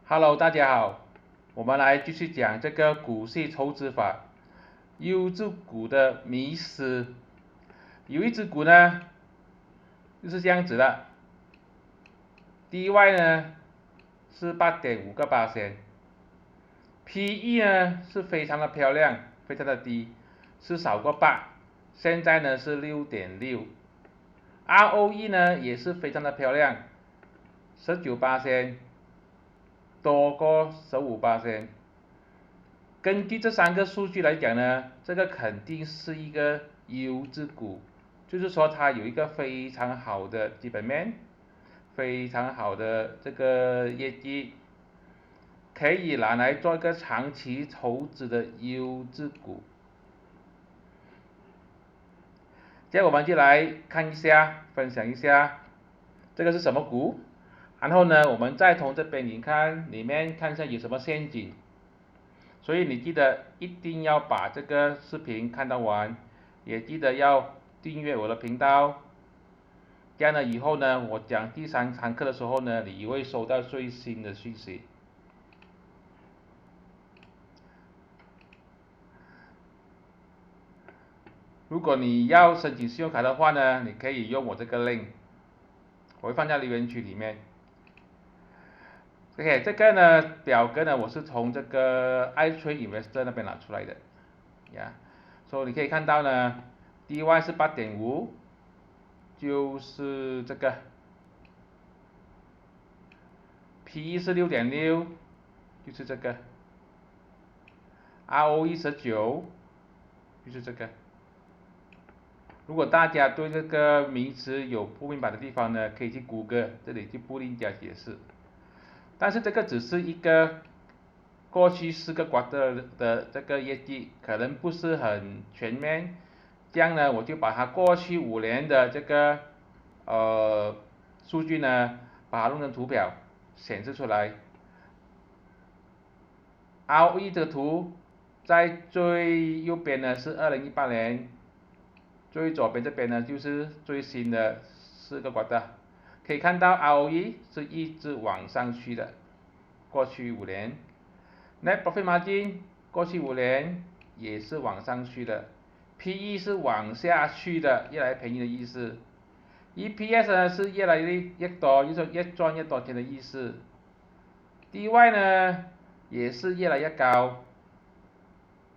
Hello，大家好，我们来继续讲这个股息投资法，优质股的迷思。有一只股呢，就是这样子的，DY 呢是8.5%，PE 呢是非常的漂亮，非常的低，是少过8，现在呢是6.6，ROE 呢也是非常的漂亮，19%，多过15%。根据这3个数据来讲呢，这个肯定是一个优质股，就是说它有一个非常好的基本面，非常好的这个业绩，可以拿来做一个长期投资的优质股。接着我们就来看一下，分享一下这个是什么股，然后呢，我们再从这边你看里面看一下有什么陷阱。所以你记得一定要把这个视频看到完，也记得要订阅我的频道，这样呢以后呢我讲第3堂课的时候呢，你会收到最新的讯息。如果你要申请信用卡的话呢，你可以用我这个 link， 我会放在留言区里面。OK， 这个呢表格呢我是从这个 iTrade Investor 那边拿出来的，所以你可以看到呢 ，DY 是8.5，就是这个 PE 是6.6，就是这个 ROE 19，就是这个。如果大家对这个名词有不明白的地方呢，可以去谷歌，这里就不另加解释。但是这个只是一个过去4个 quarter 的这个业绩，可能不是很全面。这样呢，我就把它过去5年的这个数据呢，把它弄成图表显示出来。ROE 这个图在最右边呢是2018年，最左边这边呢就是最新的4个 quarter， 可以看到 ROE 是一直往上去的，过去5年。Net Profit Margin 过去5年也是往上去的， PE 是往下去的，越来越便宜的意思。EPS 呢是越来越多，就是越赚越多钱的意思。DY 呢也是越来越高，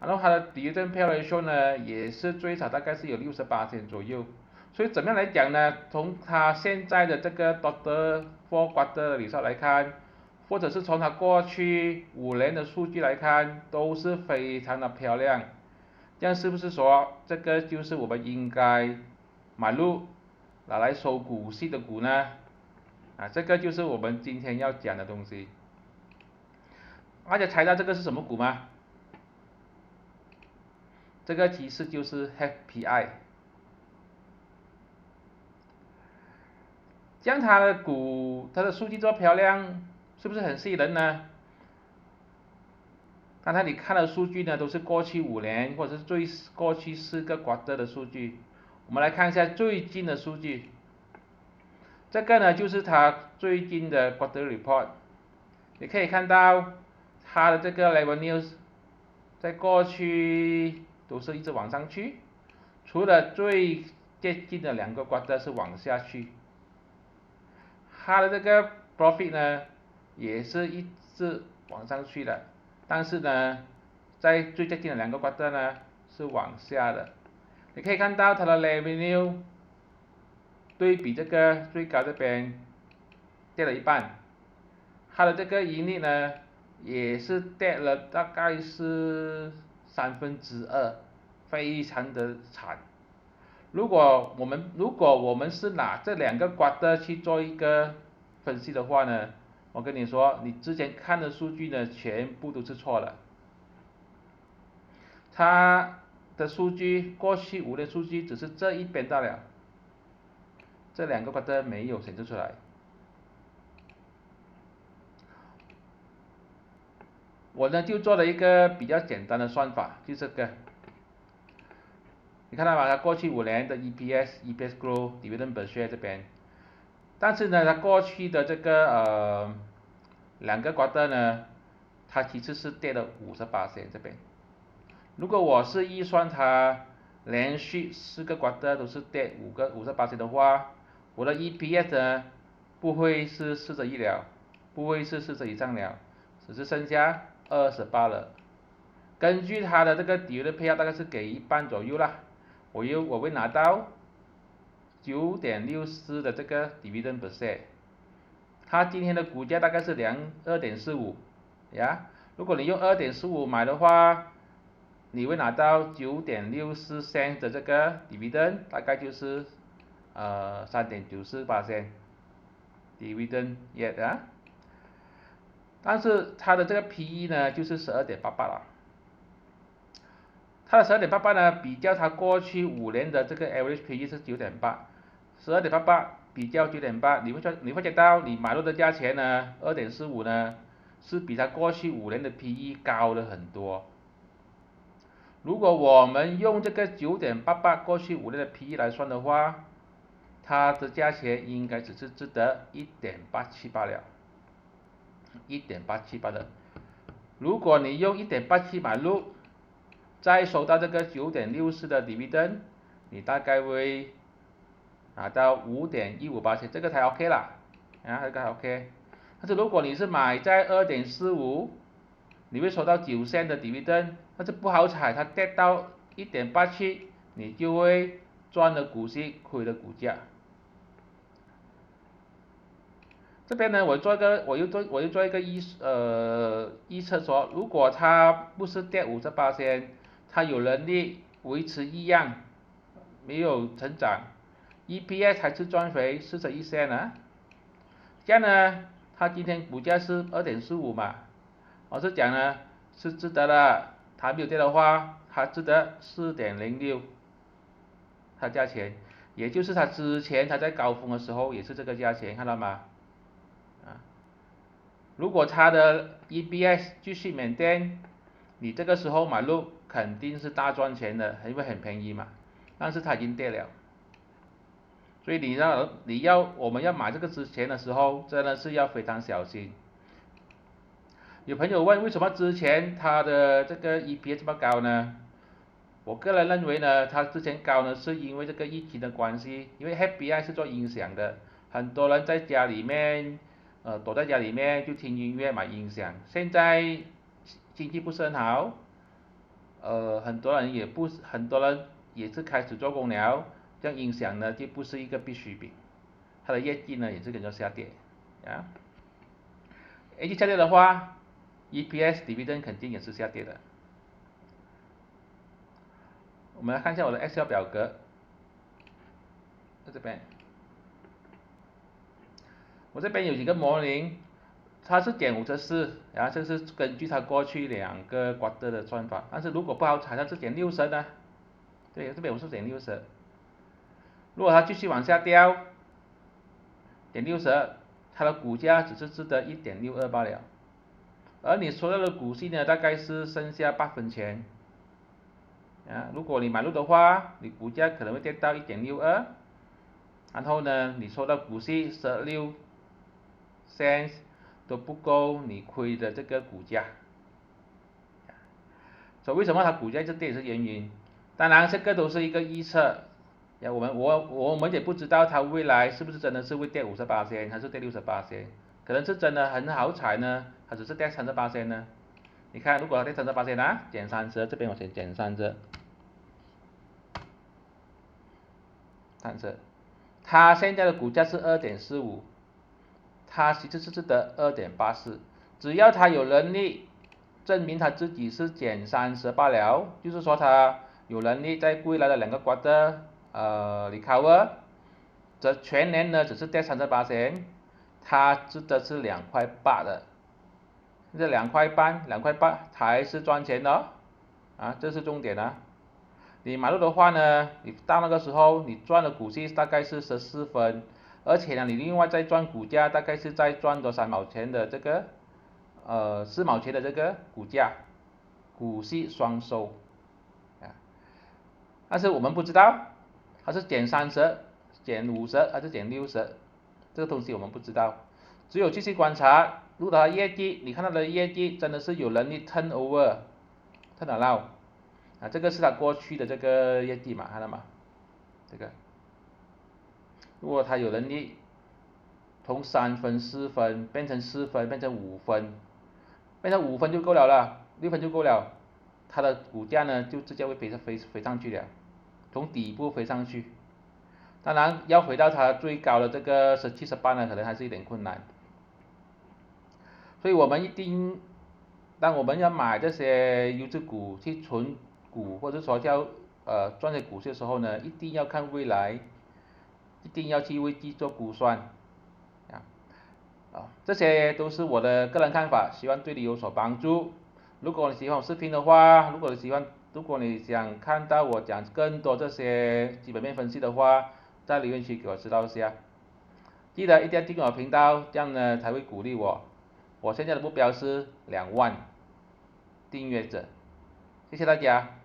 然后它的 Dividend Payout Ratio 呢也是最少大概是有68%左右。所以怎么样来讲呢？从它现在的这个 Total 4 Quarter 的results来看，或者是从它过去5年的数据来看，都是非常的漂亮。这样是不是说这个就是我们应该买入拿来收股息的股呢？这个就是我们今天要讲的东西。大家猜到这个是什么股吗？这个其实就是 HPI。这样它的股，它的数据这么漂亮，是不是很吸引人呢？刚才你看的数据呢，都是过去5年或者是过去4个 quarter 的数据。我们来看一下最近的数据。这个呢就是它最近的 quarter report。你可以看到它的这个 revenue 在过去都是一直往上去，除了最接近的2个 quarter 是往下去。它的这个 profit 呢也是一直往上去的，但是呢在最接近的2个 quarter 呢是往下的。你可以看到它的 revenue 对比这个最高这边跌了一半，它的这个盈利呢也是跌了大概是2/3，非常的惨。如果我们是拿这2个 quarter 去做一个分析的话呢，我跟你说，你之前看的数据呢全部都是错的。它的数据过去5年数据只是这一边到了，这2个 quarter 没有显示出来。我呢就做了一个比较简单的算法，就这个，你看到吗？它过去5年的 EPS growth、dividend per share 这边，但是呢，它过去的这个两个 quarter 呢，它其实是跌了58%这边。如果我是预算它连续4个 quarter 都是跌58%的话，我的 EPS 呢不会是40亿了，不会是40以上了，只是剩下28了。根据它的这个底的配额大概是给一半左右啦，我会拿到9.64的这个 dividend per share。它今天的股价大概是2.45呀，如果你用2.45买的话，你会拿到9.64 cent 的这个 dividend， 大概就是3.94% dividend yield 啊。但是它的这个 PE 呢就是12.88了。它的12.88呢，比较它过去5年的这个 average PE 是9.8，12.88比较9.8，你会觉得你买入的价钱呢，2.45呢，是比它过去5年的 PE 高了很多。如果我们用这个9.88过去5年的 PE 来算的话，它的价钱应该只是值得1.87罢了，1.87的。如果你用1.87买入，再收到这个9.64的 dividend， 你大概会拿到5.158%，这个才 OK 啦，这个还 OK。但是如果你是买在2.45，你会收到9 cent 的 dividend， 但是不好彩，它跌到1.87，你就会赚了股息，亏了股价。这边呢，我又做一个预测说，如果它不是跌58%，它有能力维持一样，没有成长 ，EPS 还是赚回41 cent 啊。这样呢，它今天股价是2.45嘛，我是讲呢是值得的，它没有跌的话，它值得4.06，它价钱，也就是它之前它在高峰的时候也是这个价钱，看到吗？如果它的 EPS 继续maintain，你这个时候买入肯定是大赚钱的，因为很便宜嘛。但是它已经跌了，所以我们要买这个之前的时候，真的是要非常小心。有朋友问为什么之前它的这个 EPS 这么高呢？我个人认为呢，它之前高呢是因为这个疫情的关系，因为 FBI 是做音响的，很多人在家里面躲在家里面就听音乐买音响。现在经济不是很好，很多人也是开始做工了，这样音响呢就不是一个必需品，它的业绩呢也是跟着下跌啊。业绩下跌的话，EPS dividend 肯定也是下跌的。我们来看一下我的 Excel 表格，在这边，我这边有几个模型，它是减54，然后这是根据它过去2个 quarter 的算法，但是如果不好彩，它是减60呢，对，这边我是减60，如果它继续往下掉，减60，它的股价只是值得1.62罢了，而你收到的股息呢，大概是剩下8分钱。如果你买入的话，你股价可能会跌到1.62，然后呢，你收到股息16 cents 都不够你亏的这个股价。所以为什么它股价一直跌是原因？当然这个都是一个预测，我们也不知道它未来是不是真的是会跌58%还是跌68%，可能是真的很好彩呢，它只是跌38%呢。你看，如果它跌38%啊，减30，这边我先减30。它现在的股价是2.45，它其实是值得2.84，只要它有能力证明它自己是减30罢了，就是说它有能力在未来的2个 quarter recover， 这全年呢只是跌38%，它值得是2.8的，这2.8还是赚钱的这是重点啊。你买入的话呢，你到那个时候你赚的股息大概是14分，而且呢你另外再赚股价，大概是再赚多3毛钱的这个4毛钱的这个股价，股息双收但是我们不知道它是减30、减50还是减60，这个东西我们不知道，只有继续观察。如果它业绩，你看到的业绩真的是有能力 turn over，turn around，啊，这个是它过去的这个业绩嘛，看到吗？这个，如果它有能力从3分、4分变成4分，变成5分，变成5分就够了，6分就够了，它的股价呢就直接会飞上去了，从底部飞上去。当然要回到它最高的这个17、18呢，可能还是有点困难。所以我们一定，当我们要买这些优质股去存股，或者说叫赚些股息的时候呢，一定要看未来，一定要去为其做估算啊。这些都是我的个人看法，希望对你有所帮助。如果你喜欢我视频的话，如果你想看到我讲更多这些基本面分析的话，在留言区给我知道一下。记得一定要订阅我频道，这样呢才会鼓励我。我现在的目标是2万订阅者，谢谢大家。